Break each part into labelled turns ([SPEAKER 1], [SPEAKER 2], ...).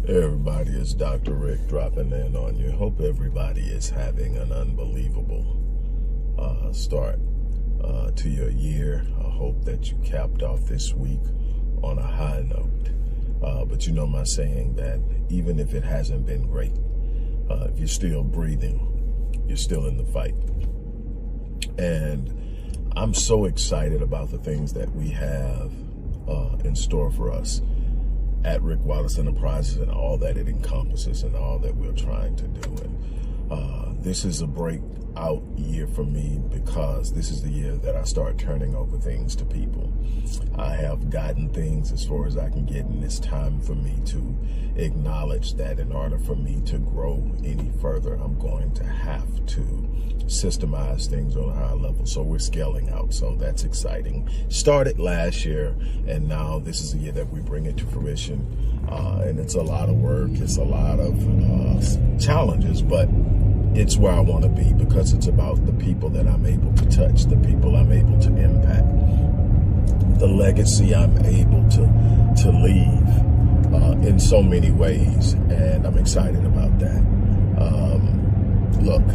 [SPEAKER 1] Hey everybody, it's Dr. Rick dropping in on you. Hope everybody is having an unbelievable start to your year. I hope that you capped off this week on a high note. But you know my saying that even if it hasn't been great, if you're still breathing, you're still in the fight. And I'm so excited about the things that we have in store for us at Rick Wallace Enterprises and all that it encompasses and all that we're trying to do. And this is a breakout year for me because this is the year that I start turning over things to people. I have gotten things as far as I can get, and it's time for me to acknowledge that in order for me to grow any further, I'm going to have to systemize things on a high level. So we're scaling out. So that's exciting. Started last year, and now this is the year that we bring it to fruition. And it's a lot of work. It's a lot of challenges, but it's where I want to be because it's about the people that I'm able to touch, the people I'm able to impact, the legacy I'm able to leave in so many ways. And I'm excited about that. Look,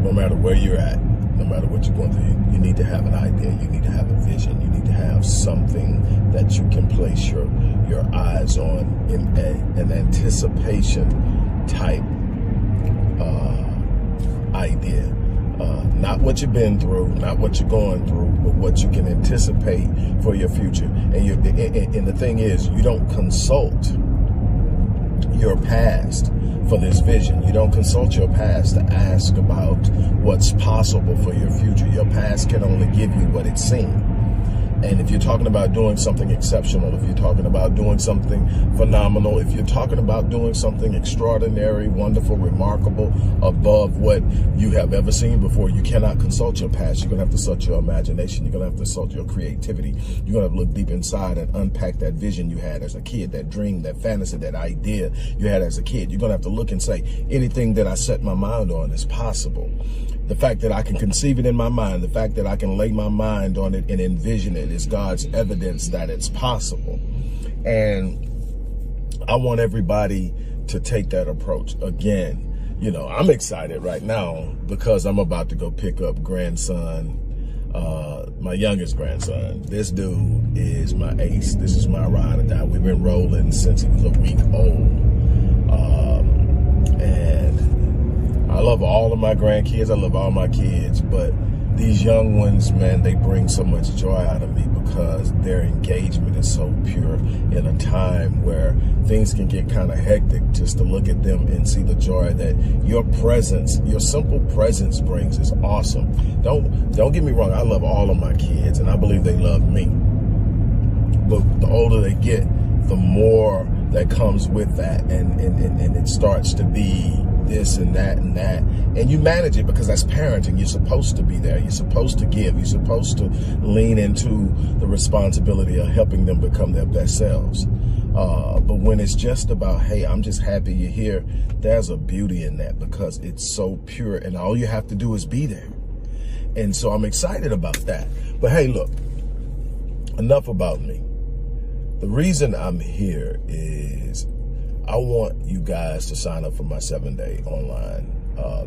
[SPEAKER 1] no matter where you're at, no matter what you're going through, you need to have an idea. You need to have a vision. You need to have something that you can place your eyes on in an anticipation type idea. Not what you've been through, not what you're going through, but what you can anticipate for your future. And the thing is, you don't consult your past for this vision. You don't consult your past to ask about what's possible for your future. Your past can only give you what it's seen. And if you're talking about doing something exceptional, if you're talking about doing something phenomenal, if you're talking about doing something extraordinary, wonderful, remarkable, above what you have ever seen before, you cannot consult your past. You're going to have to consult your imagination. You're going to have to consult your creativity. You're going to have to look deep inside and unpack that vision you had as a kid, that dream, that fantasy, that idea you had as a kid. You're going to have to look and say, anything that I set my mind on is possible. The fact that I can conceive it in my mind, the fact that I can lay my mind on it and envision it is God's evidence that it's possible. And I want everybody to take that approach. Again, you know, I'm excited right now because I'm about to go pick up grandson, my youngest grandson. This dude is my ace. This is my ride or die. We've been rolling since he was a week old. And I love all of my grandkids. I love all my kids, but these young ones, man, they bring so much joy out of me because their engagement is so pure in a time where things can get kind of hectic. Just to look at them and see the joy that your presence, your simple presence brings is awesome. Don't get me wrong. I love all of my kids and I believe they love me. But the older they get, the more that comes with that, and it starts to be this and that and that, and you manage it because that's parenting. You're supposed to be there. You're supposed to give. You're supposed to lean into the responsibility of helping them become their best selves. But when it's just about, hey, I'm just happy you're here, there's a beauty in that because it's so pure and all you have to do is be there. And so I'm excited about that. But hey, look, enough about me. The reason I'm here is I want you guys to sign up for my 7-day online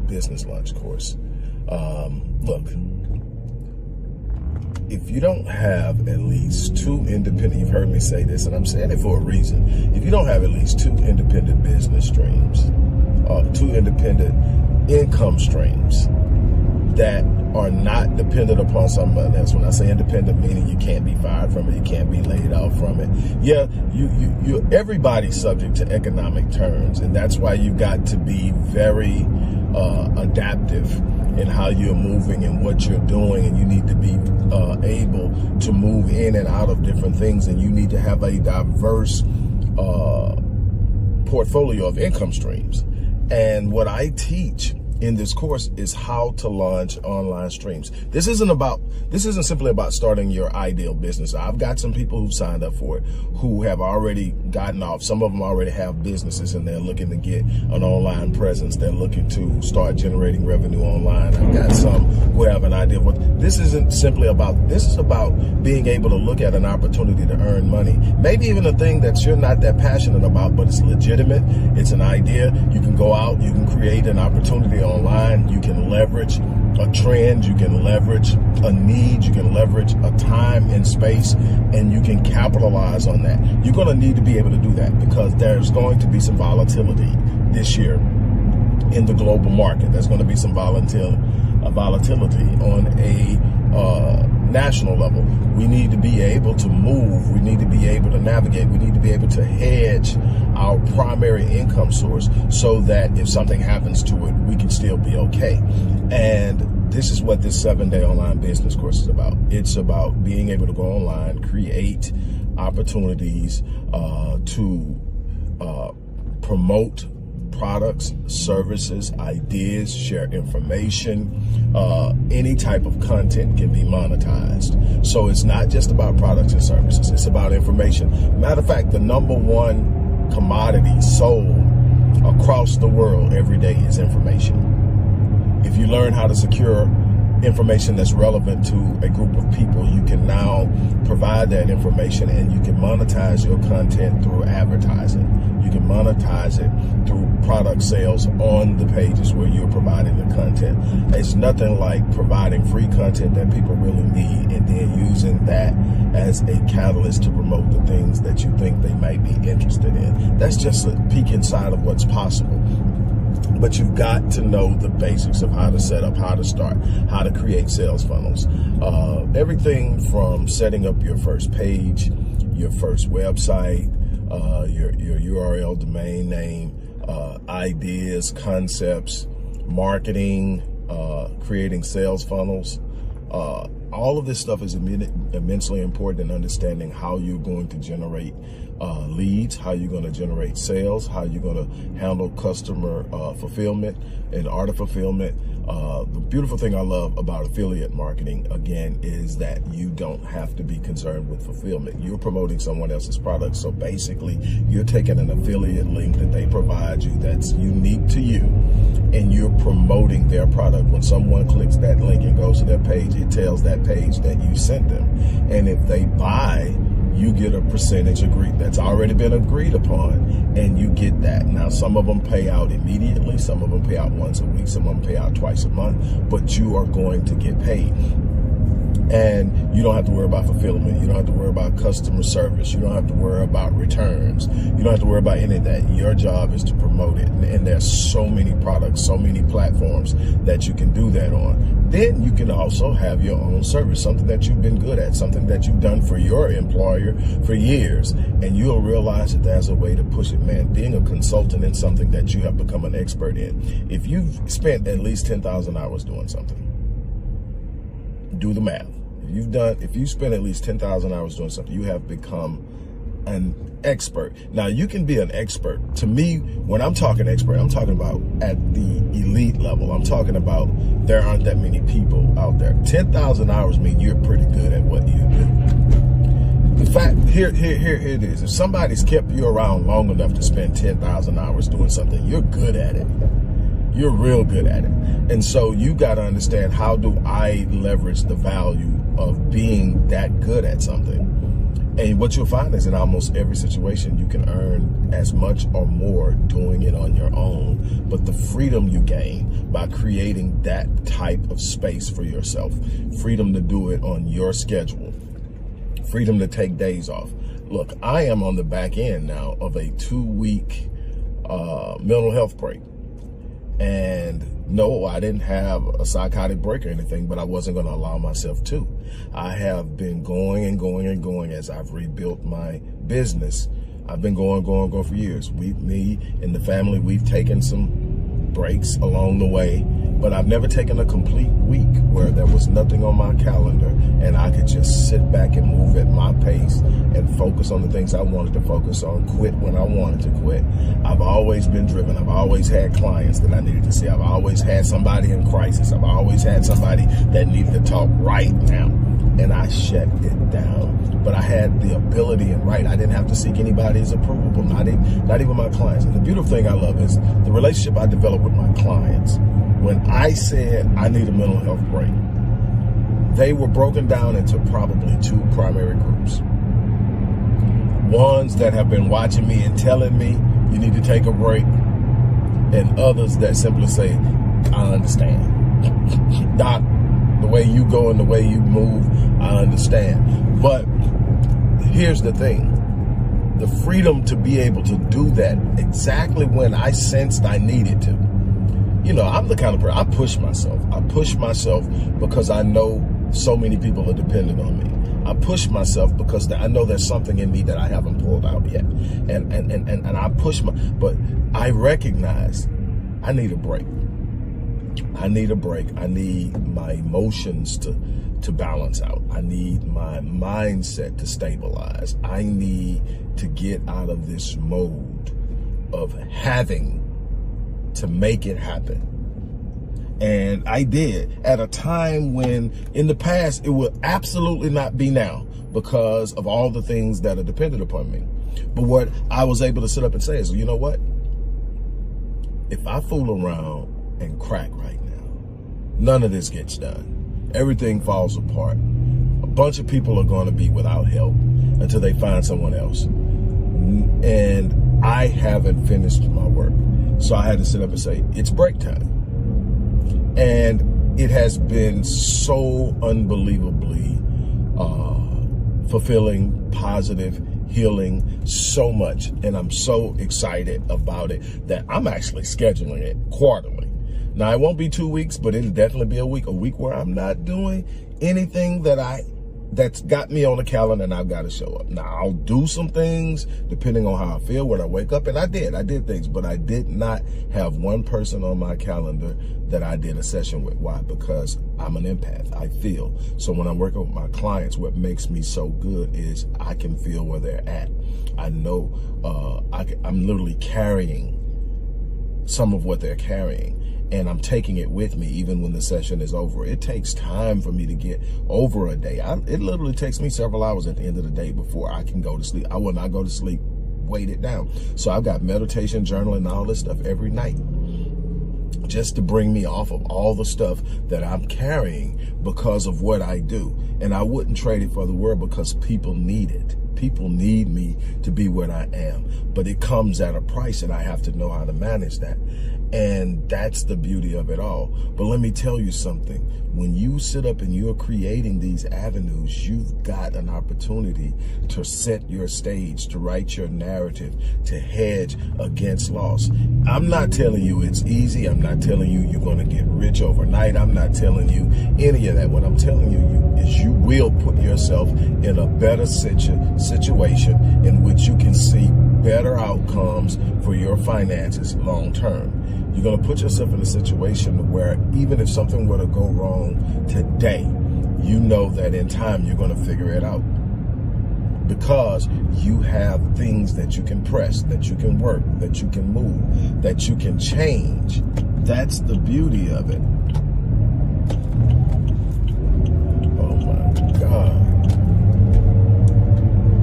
[SPEAKER 1] business lunch course. Look, if you don't have at least 2 independent, you've heard me say this, and I'm saying it for a reason. If you don't have at least 2 independent business streams, 2 independent income streams that are not dependent upon someone else. When I say independent, meaning you can't be fired from it, you can't be laid off from it. Yeah, everybody's subject to economic turns, and that's why you've got to be very adaptive in how you're moving and what you're doing, and you need to be able to move in and out of different things, and you need to have a diverse portfolio of income streams. And what I teach in this course is how to launch online streams. This isn't simply about starting your ideal business. I've got some people who've signed up for it who have already gotten off. Some of them already have businesses and they're looking to get an online presence. They're looking to start generating revenue online. I've got some who have an idea of what this isn't simply about. This is about being able to look at an opportunity to earn money. Maybe even a thing that you're not that passionate about, but it's legitimate. It's an idea. You can go out, you can create an opportunity online, you can leverage a trend, you can leverage a need, you can leverage a time and space, and you can capitalize on that. You're going to need to be able to do that because there's going to be some volatility this year in the global market. There's going to be some volatility on a national level. We need to be able to move. We need to be able to navigate. We need to be able to hedge our primary income source so that if something happens to it, we can still be okay. And this is what this 7-day online business course is about. It's about being able to go online, create opportunities to promote products, services, ideas, share information. Any type of content can be monetized. So it's not just about products and services. It's about information. Matter of fact, the #1 commodity sold across the world every day is information. If you learn how to secure information that's relevant to a group of people, you can now provide that information and you can monetize your content through advertising. You can monetize it through product sales on the pages where you're providing the content. It's nothing like providing free content that people really need and then using that as a catalyst to promote the things that you think they might be interested in. That's just a peek inside of what's possible. But you've got to know the basics of how to set up, how to start, how to create sales funnels. Everything from setting up your first page, your first website, your URL, domain name, ideas, concepts, marketing, creating sales funnels. All of this stuff is immensely important in understanding how you're going to generate leads, how you're going to generate sales, how you're going to handle customer fulfillment and art of fulfillment. The beautiful thing I love about affiliate marketing, again, is that you don't have to be concerned with fulfillment. You're promoting someone else's product. So basically, you're taking an affiliate link that they provide you that's unique to you, and you're promoting their product. When someone clicks that link and goes to their page, it tells that page that you sent them. And if they buy, you get a percentage that's already been agreed upon, and you get that. Now, some of them pay out immediately, some of them pay out once a week, some of them pay out twice a month, but you are going to get paid. And you don't have to worry about fulfillment. You don't have to worry about customer service. You don't have to worry about returns. You don't have to worry about any of that. Your job is to promote it. And there's so many products, so many platforms that you can do that on. Then you can also have your own service, something that you've been good at, something that you've done for your employer for years. And you'll realize that there's a way to push it, man. Being a consultant in something that you have become an expert in. If you've spent at least 10,000 hours doing something, do the math. If you spend at least 10,000 hours doing something, you have become an expert. Now, you can be an expert. To me, when I'm talking expert, I'm talking about at the elite level. I'm talking about there aren't that many people out there. 10,000 hours mean you're pretty good at what you do. The fact, here it is. If somebody's kept you around long enough to spend 10,000 hours doing something, you're good at it. You're real good at it. And so you got to understand, how do I leverage the value of being that good at something? And what you'll find is in almost every situation, you can earn as much or more doing it on your own. But the freedom you gain by creating that type of space for yourself, freedom to do it on your schedule, freedom to take days off. Look, I am on the back end now of a 2-week mental health break. And no, I didn't have a psychotic break or anything, but I wasn't going to allow myself to. I have been going and going and going as I've rebuilt my business. I've been going for years. Me and the family, we've taken some breaks along the way, but I've never taken a complete week where there was nothing on my calendar and I could just sit back and move at my pace and focus on the things I wanted to focus on, quit when I wanted to quit. I've always been driven. I've always had clients that I needed to see. I've always had somebody in crisis. I've always had somebody that needed to talk right now. And I shut it down. But I had the ability and right. I didn't have to seek anybody's approval, not even my clients. And the beautiful thing I love is the relationship I developed with my clients. When I said I need a mental health break, they were broken down into probably two primary groups. Ones that have been watching me and telling me you need to take a break, and others that simply say, I understand. Doc, the way you go and the way you move, I understand. But here's the thing. The freedom to be able to do that exactly when I sensed I needed to. You know, I'm the kind of person, I push myself. I push myself because I know so many people are dependent on me. I push myself because I know there's something in me that I haven't pulled out yet. And I push but I recognize I need a break. I need a break. I need my emotions to balance out. I need my mindset to stabilize. I need to get out of this mode of having to make it happen. And I did at a time when in the past it would absolutely not be now because of all the things that are dependent upon me. But what I was able to sit up and say is, you know what? If I fool around and crack right now, none of this gets done. Everything falls apart. A bunch of people are going to be without help until they find someone else. And I haven't finished my work. So I had to sit up and say, it's break time. And it has been so unbelievably fulfilling, positive, healing, so much. And I'm so excited about it that I'm actually scheduling it quarterly. Now, it won't be 2 weeks, but it'll definitely be a week where I'm not doing anything that's got me on the calendar and I've got to show up. Now, I'll do some things depending on how I feel when I wake up, and I did things, but I did not have one person on my calendar that I did a session with. Why? Because I'm an empath. I feel. So when I'm working with my clients, what makes me so good is I can feel where they're at. I know I'm literally carrying some of what they're carrying. And I'm taking it with me even when the session is over. It takes time for me to get over a day. It literally takes me several hours at the end of the day before I can go to sleep. I will not go to sleep weighted down. So I've got meditation, journaling, and all this stuff every night just to bring me off of all the stuff that I'm carrying because of what I do. And I wouldn't trade it for the world because people need it. People need me to be what I am, but it comes at a price and I have to know how to manage that. And that's the beauty of it all. But let me tell you something. When you sit up and you're creating these avenues, you've got an opportunity to set your stage, to write your narrative, to hedge against loss. I'm not telling you it's easy. I'm not telling you you're going to get rich overnight. I'm not telling you any of that. What I'm telling you is you will put yourself in a better situation in which you can see better outcomes for your finances long term. You're going to put yourself in a situation where even if something were to go wrong today, you know that in time you're going to figure it out because you have things that you can press, that you can work, that you can move, that you can change. That's the beauty of it. Oh my God.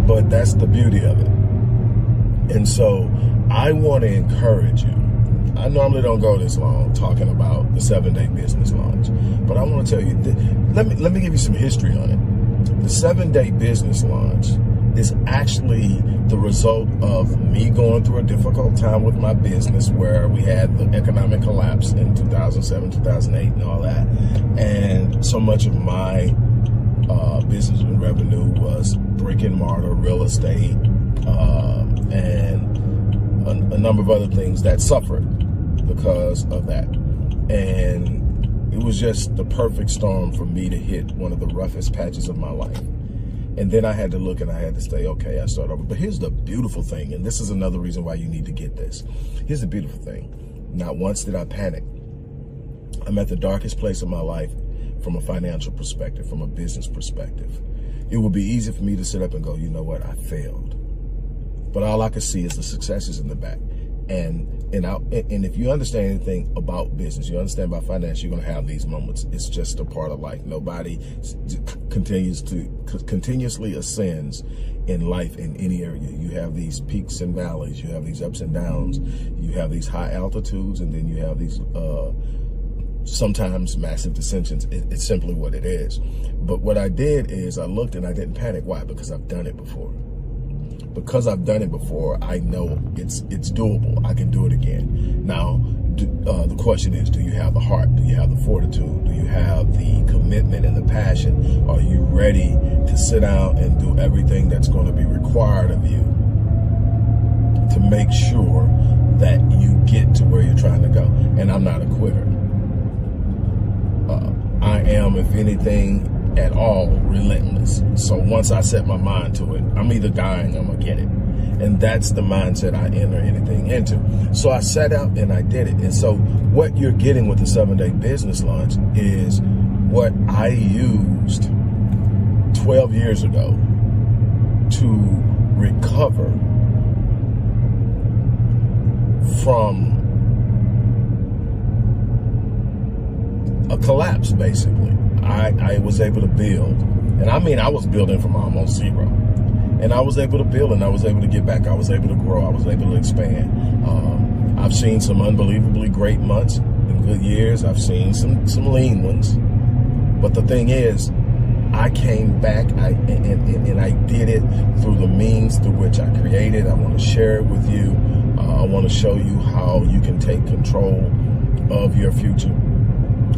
[SPEAKER 1] But that's the beauty of it. And so I want to encourage you. I normally don't go this long talking about the 7-day business launch, but I want to tell you, let me give you some history on it. The 7-day business launch is actually the result of me going through a difficult time with my business where we had the economic collapse in 2007, 2008 and all that. And so much of my business and revenue was brick and mortar, real estate, and a number of other things that suffered because of that. And it was just the perfect storm for me to hit one of the roughest patches of my life. And then I had to look and I had to say, okay, I start over. But here's the beautiful thing, and this is another reason why you need to get this. Here's the beautiful thing. Not once did I panic. I'm at the darkest place of my life from a financial perspective, from a business perspective. It would be easy for me to sit up and go, you know what, I failed. But all I could see is the successes in the back. And if you understand anything about business, you understand about finance, you're going to have these moments. It's just a part of life. Nobody continuously ascends in life in any area. You have these peaks and valleys. You have these ups and downs. You have these high altitudes, and then you have these sometimes massive descensions. It's simply what it is. But what I did is I looked and I didn't panic. Why? Because I've done it before. Because I've done it before, I know it's doable. I can do it again. Now, the question is, do you have the heart? Do you have the fortitude? Do you have the commitment and the passion? Are you ready to sit down and do everything that's going to be required of you to make sure that you get to where you're trying to go? And I'm not a quitter. I am, if anything at all, relentless. So once I set my mind to it, I'm either dying or I'm gonna get it. And that's the mindset I enter anything into. So I set out and I did it. And so what you're getting with the 7-day business launch is what I used 12 years ago to recover from a collapse, basically. I was able to build. And I mean, I was building from almost zero. And I was able to build, and I was able to get back. I was able to grow. I was able to expand. I've seen some unbelievably great months and good years. I've seen some lean ones. But the thing is, I came back and I did it through the means through which I created. I want to share it with you. I want to show you how you can take control of your future.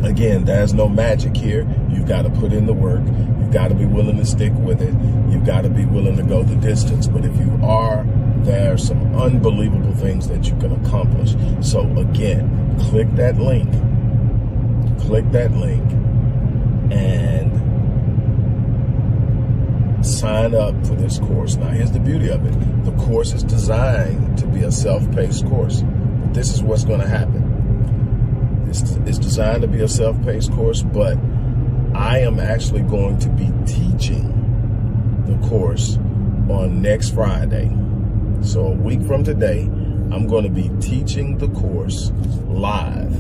[SPEAKER 1] Again, there's no magic here. You've got to put in the work. You've got to be willing to stick with it. You've got to be willing to go the distance. But if you are, there are some unbelievable things that you can accomplish. So again, click that link. Click that link and sign up for this course. Now, here's the beauty of it. The course is designed to be a self-paced course. But this is what's going to happen. It's designed to be a self-paced course, but I am actually going to be teaching the course on next Friday. So a week from today, I'm going to be teaching the course live,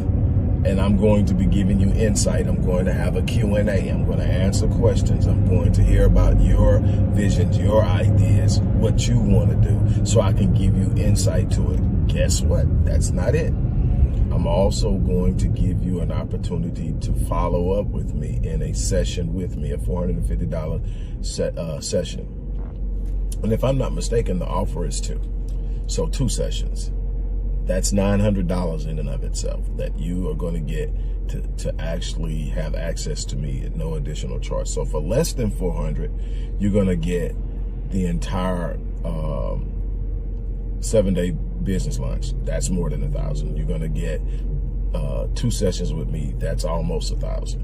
[SPEAKER 1] and I'm going to be giving you insight. I'm going to have a Q&A. I'm going to answer questions. I'm going to hear about your visions, your ideas, what you want to do, so I can give you insight to it. Guess what? That's not it. I'm also going to give you an opportunity to follow up with me in a session with me, a $450 session. And if I'm not mistaken, the offer is 2. So 2 sessions. That's $900 in and of itself that you are going to get to actually have access to me at no additional charge. So for less than $400, you're going to get the entire 7-day business launch. That's more than $1,000. You're going to get 2 sessions with me. That's almost $1,000.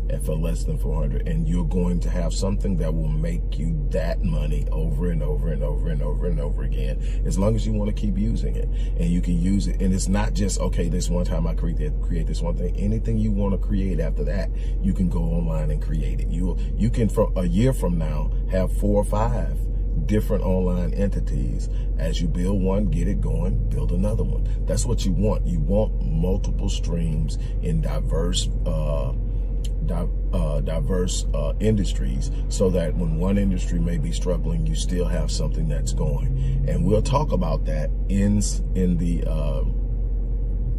[SPEAKER 1] And for less than $400, and you're going to have something that will make you that money over and over and over and over and over again, as long as you want to keep using it. And you can use it, and it's not just, okay, this one time I create this one thing. Anything you want to create after that, you can go online and create it. You can, from a year from now, have 4 or 5 different online entities. As you build one, get it going, build another one. That's what you want. You want multiple streams in diverse industries, so that when one industry may be struggling, you still have something that's going. And we'll talk about that in the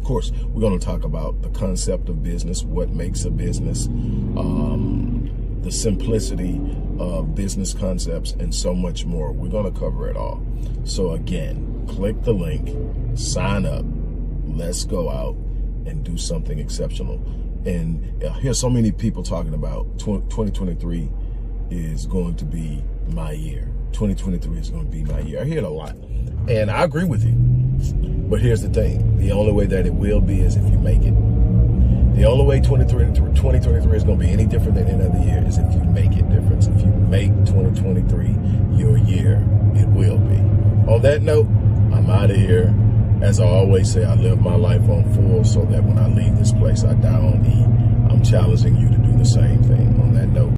[SPEAKER 1] course. We're going to talk about the concept of business, what makes a business, the simplicity of business concepts, and so much more. We're going to cover it all. So again, click the link, sign up, let's go out and do something exceptional. And here's so many people talking about 2023 is going to be my year. 2023 is going to be my year. I hear it a lot, and I agree with you. But here's the thing. The only way that it will be is if you make it. The only way 2023 is going to be any different than any other year is if you make it different. If you make 2023 your year, it will be. On that note, I'm out of here. As I always say, I live my life on full so that when I leave this place, I die on E. I'm challenging you to do the same thing. On that note,